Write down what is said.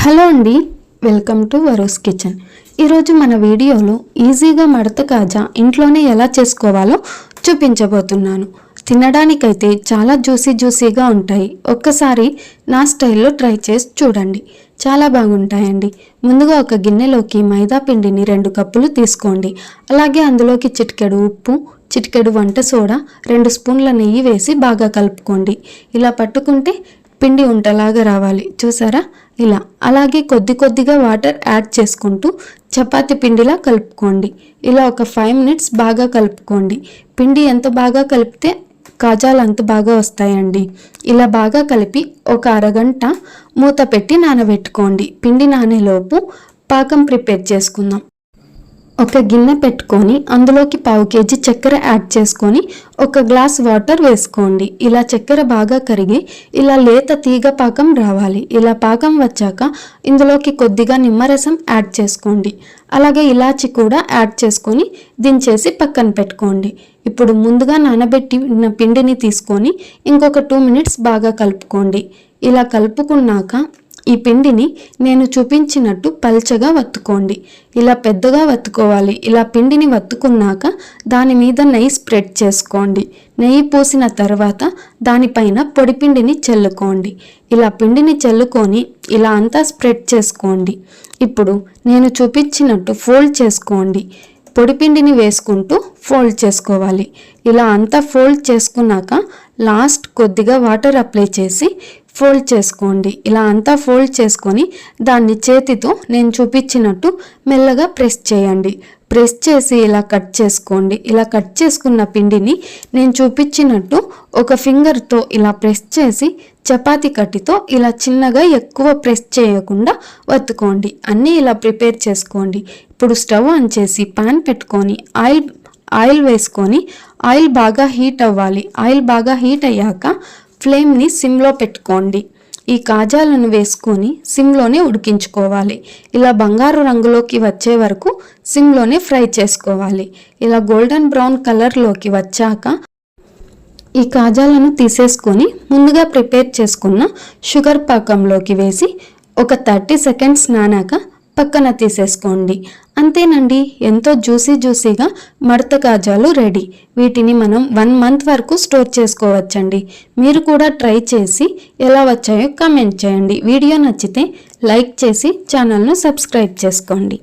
Hello అండి, welcome to వరూస్ kitchen. ఈరోజు మన వీడియోలో ఈజీగా మడత కాజా ఇంట్లోనే ఎలా చేసుకోవాలో చూపించబోతున్నాను. తినడానికైతే చాలా జ్యూసీగా ఉంటాయి. ఒక్కసారి నా స్టైల్లో ట్రై చేసి చూడండి, చాలా బాగుంటాయండి. ముందుగా ఒక గిన్నెలోకి మైదా పిండిని 2 కప్పులు తీసుకోండి. అలాగే అందులోకి చిటికెడు ఉప్పు, చిటికెడు వంట సోడా, 2 స్పూన్ల నెయ్యి వేసి బాగా కలుపుకోండి. ఇలా పట్టుకుంటే పిండి ఉంటలాగా రావాలి, చూసారా ఇలా. అలాగే కొద్దిగా వాటర్ యాడ్ చేసుకుంటూ చపాతి పిండిలా కలుపుకోండి. ఇలా ఒక 5 మినిట్స్ బాగా కలుపుకోండి. పిండి ఎంత బాగా కలిపితే కాజాలు అంత బాగా వస్తాయండి. ఇలా బాగా కలిపి ఒక అరగంట మూత పెట్టి నానబెట్టుకోండి. పిండి నానేలోపు పాకం ప్రిపేర్ చేసుకుందాం. ఒక గిన్నె పెట్టుకొని అందులోకి 1/2 కేజీ చక్కెర యాడ్ చేసుకొని 1 గ్లాస్ వాటర్ వేసుకోండి. ఇలా చక్కెర బాగా కరిగి ఇలా లేత తీగ పాకం రావాలి. ఇలా పాకం వచ్చాక ఇందులోకి కొద్దిగా నిమ్మరసం యాడ్ చేసుకోండి. అలాగే ఇలాచి కూడా యాడ్ చేసుకొని దించేసి పక్కన పెట్టుకోండి. ఇప్పుడు ముందుగా నానబెట్టిన పిండిని తీసుకొని ఇంకొక 2 మినిట్స్ బాగా కలుపుకోండి. ఇలా కలుపుకున్నాక ఈ పిండిని నేను చూపించినట్టు పల్చగా వత్తుకోండి. ఇలా పెద్దగా వత్తుకోవాలి. ఇలా పిండిని వత్తుకున్నాక దాని మీద నెయ్యి స్ప్రెడ్ చేసుకోండి. నెయ్యి పూసిన తర్వాత దానిపైన పొడిపిండిని చల్లుకోండి. ఇలా పిండిని చల్లుకొని ఇలా అంతా స్ప్రెడ్ చేసుకోండి. ఇప్పుడు నేను చూపించినట్టు ఫోల్డ్ చేసుకోండి. పొడిపిండిని వేసుకుంటూ ఫోల్డ్ చేసుకోవాలి. ఇలా అంతా ఫోల్డ్ చేసుకున్నాక లాస్ట్ కొద్దిగా వాటర్ అప్లై చేసి ఫోల్డ్ చేసుకోండి. ఇలా అంతా ఫోల్డ్ చేసుకొని దాన్ని చేతితో నేను చూపించినట్టు మెల్లగా ప్రెస్ చేయండి. ప్రెస్ చేసి ఇలా కట్ చేసుకోండి. ఇలా కట్ చేసుకున్న పిండిని నేను చూపించినట్టు ఒక ఫింగర్తో ఇలా ప్రెస్ చేసి చపాతీ కట్టితో ఇలా చిన్నగా ఎక్కువ ప్రెస్ చేయకుండా వత్తుకోండి. అన్నీ ఇలా ప్రిపేర్ చేసుకోండి. ఇప్పుడు స్టవ్ ఆన్ చేసి పాన్ పెట్టుకొని ఆయిల్ వేసుకొని ఆయిల్ బాగా హీట్ అవ్వాలి. ఆయిల్ బాగా హీట్ అయ్యాక ఫ్లేమ్ని సిమ్లో పెట్టుకోండి. ఈ కాజాలను వేసుకొని సిమ్లోనే ఉడికించుకోవాలి. ఇలా బంగారు రంగులోకి వచ్చే వరకు సిమ్లోనే ఫ్రై చేసుకోవాలి. ఇలా గోల్డెన్ బ్రౌన్ కలర్లోకి వచ్చాక ఈ కాజాలను తీసేసుకొని ముందుగా ప్రిపేర్ చేసుకున్న షుగర్ పాకంలోకి వేసి ఒక 30 సెకండ్స్ నానాక పక్కన తీసేసుకోండి. అంతేనండి, ఎంతో జ్యూసీగా మడత కాజాలు రెడీ. వీటిని మనం 1 మంత్ వరకు స్టోర్ చేసుకోవచ్చండి. మీరు కూడా ట్రై చేసి ఎలా వచ్చాయో కామెంట్ చేయండి. వీడియో నచ్చితే లైక్ చేసి ఛానల్ను సబ్స్క్రైబ్ చేసుకోండి.